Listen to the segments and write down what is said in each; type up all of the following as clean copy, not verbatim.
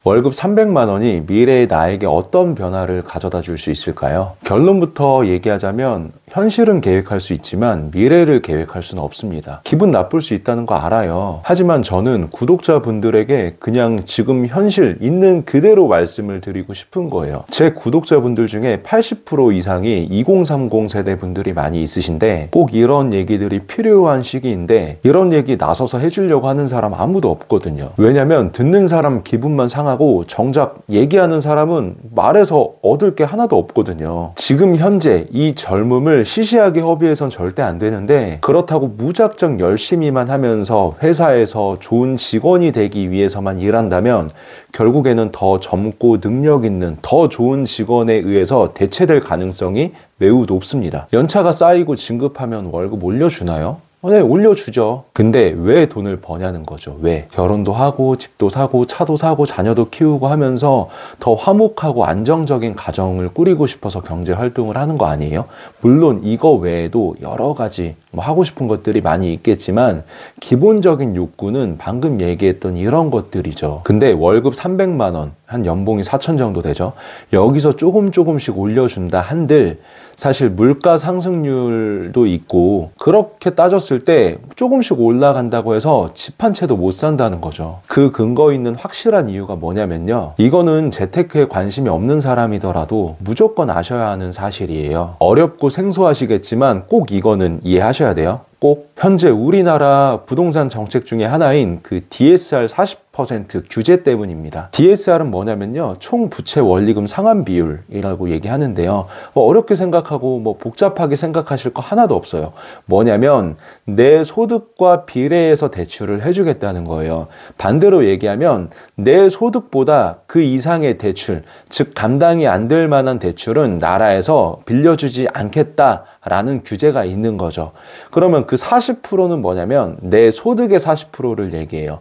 월급 300만 원이 미래의 나에게 어떤 변화를 가져다 줄 수 있을까요? 결론부터 얘기하자면 현실은 계획할 수 있지만 미래를 계획할 수는 없습니다. 기분 나쁠 수 있다는 거 알아요. 하지만 저는 구독자분들에게 그냥 지금 현실 있는 그대로 말씀을 드리고 싶은 거예요. 제 구독자분들 중에 80% 이상이 2030 세대 분들이 많이 있으신데 꼭 이런 얘기들이 필요한 시기인데 이런 얘기 나서서 해주려고 하는 사람 아무도 없거든요. 왜냐면 듣는 사람 기분만 상하고 정작 얘기하는 사람은 말해서 얻을 게 하나도 없거든요. 지금 현재 이 젊음을 시시하게 허비해선 절대 안 되는데 그렇다고 무작정 열심히만 하면서 회사에서 좋은 직원이 되기 위해서만 일한다면 결국에는 더 젊고 능력 있는 더 좋은 직원에 의해서 대체될 가능성이 매우 높습니다. 연차가 쌓이고 진급하면 월급 올려주나요? 네, 올려주죠. 근데 왜 돈을 버냐는 거죠. 왜? 결혼도 하고 집도 사고 차도 사고 자녀도 키우고 하면서 더 화목하고 안정적인 가정을 꾸리고 싶어서 경제 활동을 하는 거 아니에요? 물론 이거 외에도 여러 가지 하고 싶은 것들이 많이 있겠지만 기본적인 욕구는 방금 얘기했던 이런 것들이죠. 근데 월급 300만 원, 한 연봉이 4천 정도 되죠. 여기서 조금씩 올려준다 한들 사실 물가 상승률도 있고 그렇게 따졌을 때 조금씩 올라간다고 해서 집 한 채도 못 산다는 거죠. 그 근거 있는 확실한 이유가 뭐냐면요. 이거는 재테크에 관심이 없는 사람이더라도 무조건 아셔야 하는 사실이에요. 어렵고 생소하시겠지만 꼭 이거는 이해하셔야 돼요. 꼭 현재 우리나라 부동산 정책 중에 하나인 그 DSR 40% 규제 때문입니다. DSR은 뭐냐면요. 총 부채 원리금 상환 비율이라고 얘기하는데요. 어렵게 생각하고 복잡하게 생각하실 거 하나도 없어요. 뭐냐면 내 소득과 비례해서 대출을 해주겠다는 거예요. 반대로 얘기하면 내 소득보다 그 이상의 대출, 즉 감당이 안 될 만한 대출은 나라에서 빌려주지 않겠다라는 규제가 있는 거죠. 그러면 그 40%는 뭐냐면 내 소득의 40%를 얘기해요.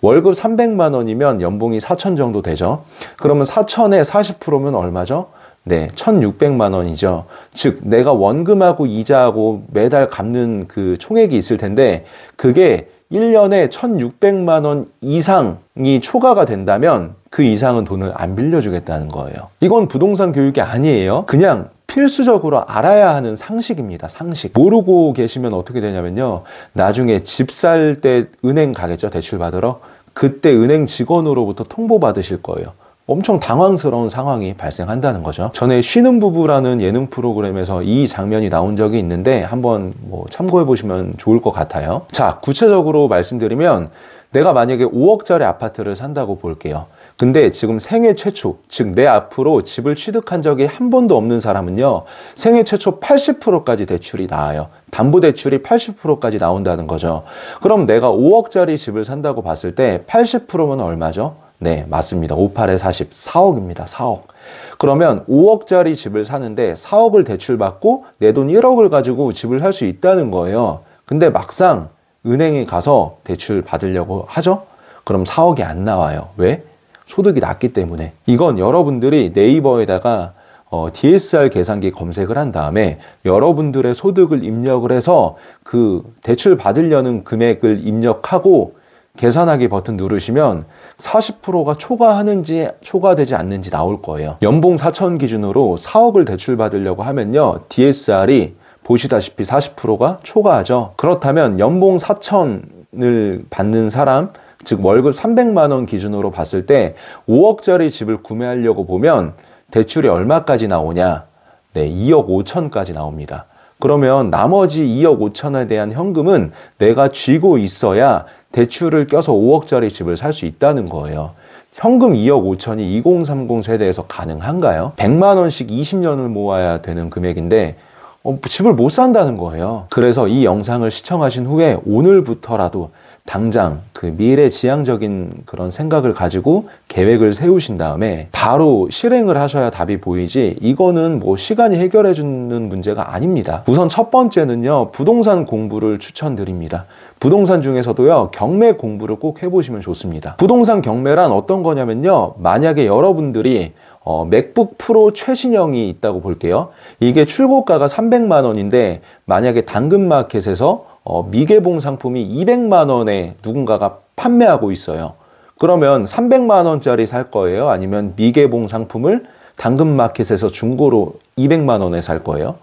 월급 300만 원이면 연봉이 4천 정도 되죠. 그러면 4천에 40%면 얼마죠? 네, 1,600만 원이죠. 즉 내가 원금하고 이자하고 매달 갚는 그 총액이 있을 텐데 그게 1년에 1,600만 원 이상이 초과가 된다면 그 이상은 돈을 안 빌려주겠다는 거예요. 이건 부동산 교육이 아니에요. 그냥 필수적으로 알아야 하는 상식입니다. 상식. 모르고 계시면 어떻게 되냐면요. 나중에 집 살 때 은행 가겠죠. 대출 받으러. 그때 은행 직원으로부터 통보받으실 거예요. 엄청 당황스러운 상황이 발생한다는 거죠. 전에 쉬는 부부라는 예능 프로그램에서 이 장면이 나온 적이 있는데 한번 참고해 보시면 좋을 것 같아요. 자, 구체적으로 말씀드리면 내가 만약에 5억짜리 아파트를 산다고 볼게요. 근데 지금 생애 최초, 즉 내 앞으로 집을 취득한 적이 한 번도 없는 사람은요. 생애 최초 80%까지 대출이 나와요. 담보대출이 80%까지 나온다는 거죠. 그럼 내가 5억짜리 집을 산다고 봤을 때 80%면 얼마죠? 네, 맞습니다. 58에 40, 4억입니다. 4억. 그러면 5억짜리 집을 사는데 4억을 대출받고 내 돈 1억을 가지고 집을 살 수 있다는 거예요. 근데 막상 은행에 가서 대출 받으려고 하죠? 그럼 4억이 안 나와요. 왜? 소득이 낮기 때문에. 이건 여러분들이 네이버에다가 DSR 계산기 검색을 한 다음에 여러분들의 소득을 입력을 해서 그 대출 받으려는 금액을 입력하고 계산하기 버튼 누르시면 40%가 초과하는지 초과되지 않는지 나올 거예요. 연봉 4천 기준으로 4억을 대출 받으려고 하면요. DSR이 보시다시피 40%가 초과하죠. 그렇다면 연봉 4천을 받는 사람, 즉 월급 300만 원 기준으로 봤을 때 5억짜리 집을 구매하려고 보면 대출이 얼마까지 나오냐? 네, 2억 5천까지 나옵니다. 그러면 나머지 2억 5천에 대한 현금은 내가 쥐고 있어야 대출을 껴서 5억짜리 집을 살 수 있다는 거예요. 현금 2억 5천이 2030 세대에서 가능한가요? 100만 원씩 20년을 모아야 되는 금액인데 집을 못 산다는 거예요. 그래서 이 영상을 시청하신 후에 오늘부터라도 당장 그 미래지향적인 그런 생각을 가지고 계획을 세우신 다음에 바로 실행을 하셔야 답이 보이지 이거는 시간이 해결해 주는 문제가 아닙니다. 우선 첫 번째는요. 부동산 공부를 추천드립니다. 부동산 중에서도요. 경매 공부를 꼭 해보시면 좋습니다. 부동산 경매란 어떤 거냐면요. 만약에 여러분들이 맥북 프로 최신형이 있다고 볼게요. 이게 출고가가 300만 원인데 만약에 당근마켓에서 미개봉 상품이 200만 원에 누군가가 판매하고 있어요. 그러면 300만 원짜리 살 거예요? 아니면 미개봉 상품을 당근마켓에서 중고로 200만 원에 살 거예요?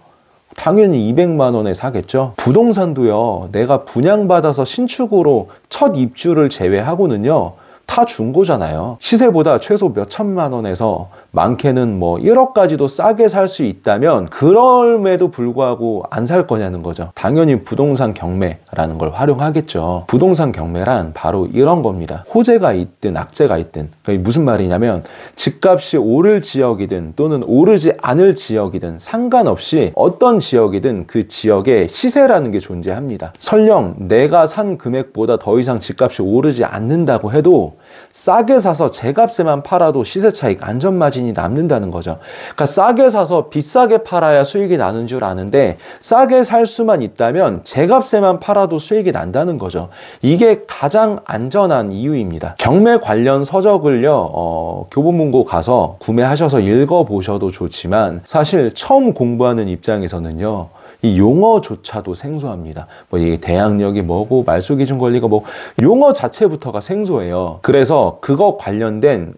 당연히 200만 원에 사겠죠. 부동산도요, 내가 분양받아서 신축으로 첫 입주를 제외하고는요, 다 중고잖아요. 시세보다 최소 몇 천만 원에서 많게는 뭐 1억까지도 싸게 살 수 있다면 그럼에도 불구하고 안 살 거냐는 거죠. 당연히 부동산 경매라는 걸 활용하겠죠. 부동산 경매란 바로 이런 겁니다. 호재가 있든 악재가 있든. 그게 무슨 말이냐면 집값이 오를 지역이든 또는 오르지 않을 지역이든 상관없이 어떤 지역이든 그 지역에 시세라는 게 존재합니다. 설령 내가 산 금액보다 더 이상 집값이 오르지 않는다고 해도 싸게 사서 제값에만 팔아도 시세 차익 안전마진이 남는다는 거죠. 그러니까 싸게 사서 비싸게 팔아야 수익이 나는 줄 아는데 싸게 살 수만 있다면 제값에만 팔아도 수익이 난다는 거죠. 이게 가장 안전한 이유입니다. 경매 관련 서적을요, 교보문고 가서 구매하셔서 읽어보셔도 좋지만 사실 처음 공부하는 입장에서는요, 이 용어조차도 생소합니다. 뭐 이게 대항력이 뭐고 말소기준 권리가 뭐 용어 자체부터가 생소해요. 그래서 그거 관련된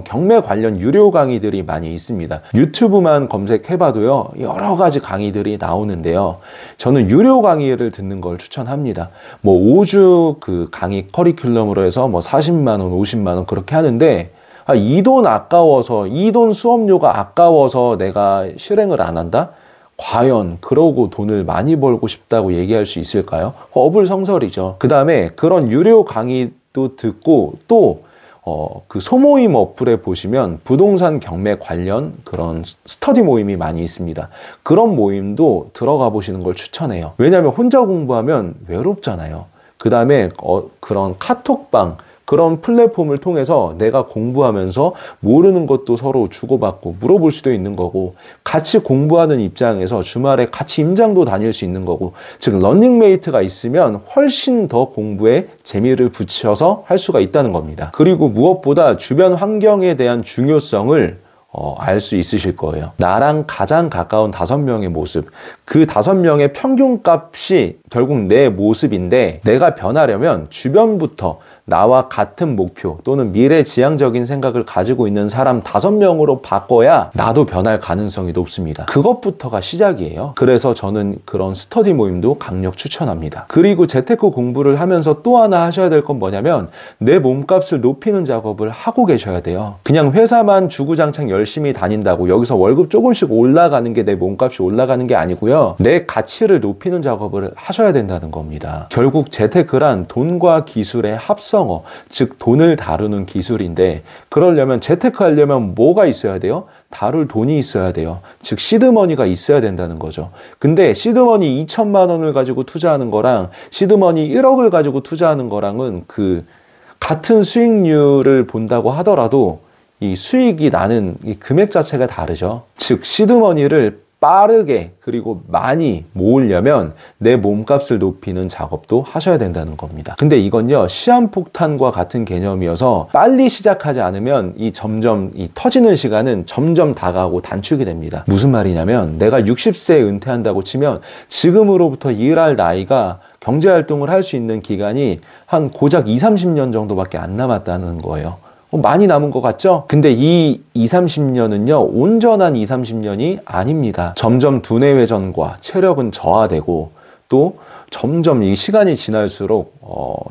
경매 관련 유료 강의들이 많이 있습니다. 유튜브만 검색해봐도요, 여러 가지 강의들이 나오는데요. 저는 유료 강의를 듣는 걸 추천합니다. 뭐 5주 그 강의 커리큘럼으로 해서 뭐 40만 원, 50만 원 그렇게 하는데 이 돈 아까워서, 이 돈 수업료가 아까워서 내가 실행을 안 한다? 과연 그러고 돈을 많이 벌고 싶다고 얘기할 수 있을까요? 어불성설이죠. 그 다음에 그런 유료 강의도 듣고 또 그 소모임 어플에 보시면 부동산 경매 관련 그런 스터디 모임이 많이 있습니다. 그런 모임도 들어가 보시는 걸 추천해요. 왜냐하면 혼자 공부하면 외롭잖아요. 그 다음에 그런 카톡방, 그런 플랫폼을 통해서 내가 공부하면서 모르는 것도 서로 주고받고 물어볼 수도 있는 거고, 같이 공부하는 입장에서 주말에 같이 임장도 다닐 수 있는 거고, 즉 러닝메이트가 있으면 훨씬 더 공부에 재미를 붙여서 할 수가 있다는 겁니다. 그리고 무엇보다 주변 환경에 대한 중요성을 알 수 있으실 거예요. 나랑 가장 가까운 5명의 모습, 그 5명의 평균값이 결국 내 모습인데, 내가 변하려면 주변부터 나와 같은 목표 또는 미래지향적인 생각을 가지고 있는 사람 5명으로 바꿔야 나도 변할 가능성이 높습니다. 그것부터가 시작이에요. 그래서 저는 그런 스터디 모임도 강력 추천합니다. 그리고 재테크 공부를 하면서 또 하나 하셔야 될 건 뭐냐면 내 몸값을 높이는 작업을 하고 계셔야 돼요. 그냥 회사만 주구장창 열심히 다닌다고 여기서 월급 조금씩 올라가는 게 내 몸값이 올라가는 게 아니고요. 내 가치를 높이는 작업을 하셔야 된다는 겁니다. 결국 재테크란 돈과 기술의 합성, 즉 돈을 다루는 기술인데, 그러려면 재테크 하려면 뭐가 있어야 돼요? 다룰 돈이 있어야 돼요. 즉 시드머니가 있어야 된다는 거죠. 근데 시드머니 2천만 원을 가지고 투자하는 거랑 시드머니 1억을 가지고 투자하는 거랑은 그 같은 수익률을 본다고 하더라도 이 수익이 나는 이 금액 자체가 다르죠. 즉 시드머니를 빠르게 그리고 많이 모으려면 내 몸값을 높이는 작업도 하셔야 된다는 겁니다. 근데 이건요, 시한폭탄과 같은 개념이어서 빨리 시작하지 않으면 점점 터지는 시간은 점점 다가오고 단축이 됩니다. 무슨 말이냐면 내가 60세에 은퇴한다고 치면 지금으로부터 일할 나이가 경제활동을 할 수 있는 기간이 한 고작 20-30년 정도밖에 안 남았다는 거예요. 많이 남은 것 같죠? 근데 이 20-30년은요, 온전한 20-30년이 아닙니다. 점점 두뇌 회전과 체력은 저하되고, 또 점점 이 시간이 지날수록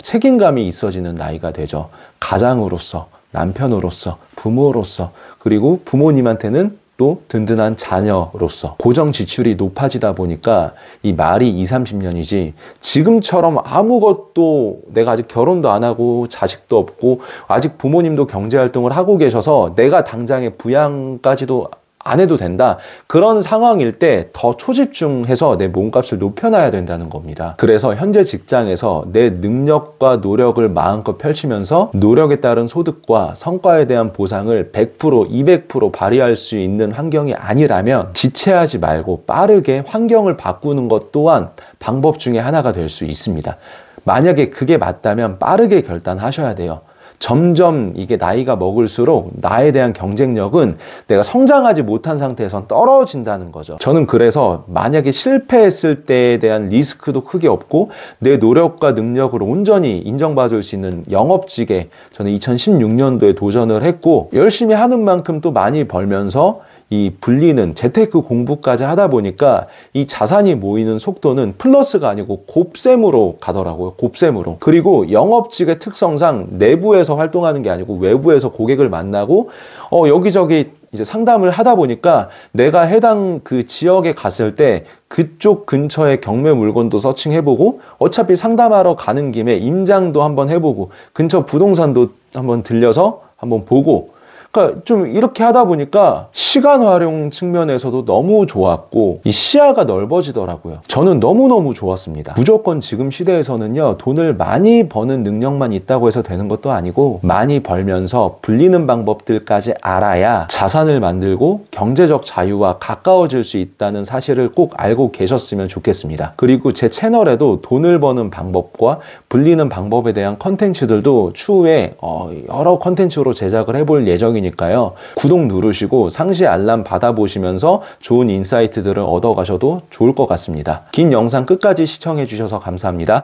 책임감이 있어지는 나이가 되죠. 가장으로서, 남편으로서, 부모로서, 그리고 부모님한테는 또 든든한 자녀로서 고정 지출이 높아지다 보니까 이 말이 20-30년이지, 지금처럼 아무것도 내가 아직 결혼도 안 하고 자식도 없고 아직 부모님도 경제활동을 하고 계셔서 내가 당장에 부양까지도 안 해도 된다, 그런 상황일 때 더 초집중해서 내 몸값을 높여놔야 된다는 겁니다. 그래서 현재 직장에서 내 능력과 노력을 마음껏 펼치면서 노력에 따른 소득과 성과에 대한 보상을 100%, 200% 발휘할 수 있는 환경이 아니라면 지체하지 말고 빠르게 환경을 바꾸는 것 또한 방법 중에 하나가 될 수 있습니다. 만약에 그게 맞다면 빠르게 결단하셔야 돼요. 점점 이게 나이가 먹을수록 나에 대한 경쟁력은 내가 성장하지 못한 상태에선 떨어진다는 거죠. 저는 그래서 만약에 실패했을 때에 대한 리스크도 크게 없고 내 노력과 능력을 온전히 인정받을 수 있는 영업직에 저는 2016년도에 도전을 했고, 열심히 하는 만큼 또 많이 벌면서 이 불리는 재테크 공부까지 하다 보니까 이 자산이 모이는 속도는 플러스가 아니고 곱셈으로 가더라고요. 곱셈으로. 그리고 영업직의 특성상 내부에서 활동하는 게 아니고 외부에서 고객을 만나고 여기저기 이제 상담을 하다 보니까 내가 해당 그 지역에 갔을 때 그쪽 근처의 경매 물건도 서칭해보고, 어차피 상담하러 가는 김에 임장도 한번 해보고 근처 부동산도 한번 들려서 한번 보고, 그러니까 좀 이렇게 하다 보니까 시간 활용 측면에서도 너무 좋았고 이 시야가 넓어지더라고요. 저는 너무너무 좋았습니다. 무조건 지금 시대에서는요, 돈을 많이 버는 능력만 있다고 해서 되는 것도 아니고 많이 벌면서 불리는 방법들까지 알아야 자산을 만들고 경제적 자유와 가까워질 수 있다는 사실을 꼭 알고 계셨으면 좋겠습니다. 그리고 제 채널에도 돈을 버는 방법과 불리는 방법에 대한 컨텐츠들도 추후에 여러 컨텐츠로 제작을 해볼 예정이니까요. 구독 누르시고 상시 알람 받아보시면서 좋은 인사이트들을 얻어가셔도 좋을 것 같습니다. 긴 영상 끝까지 시청해 주셔서 감사합니다.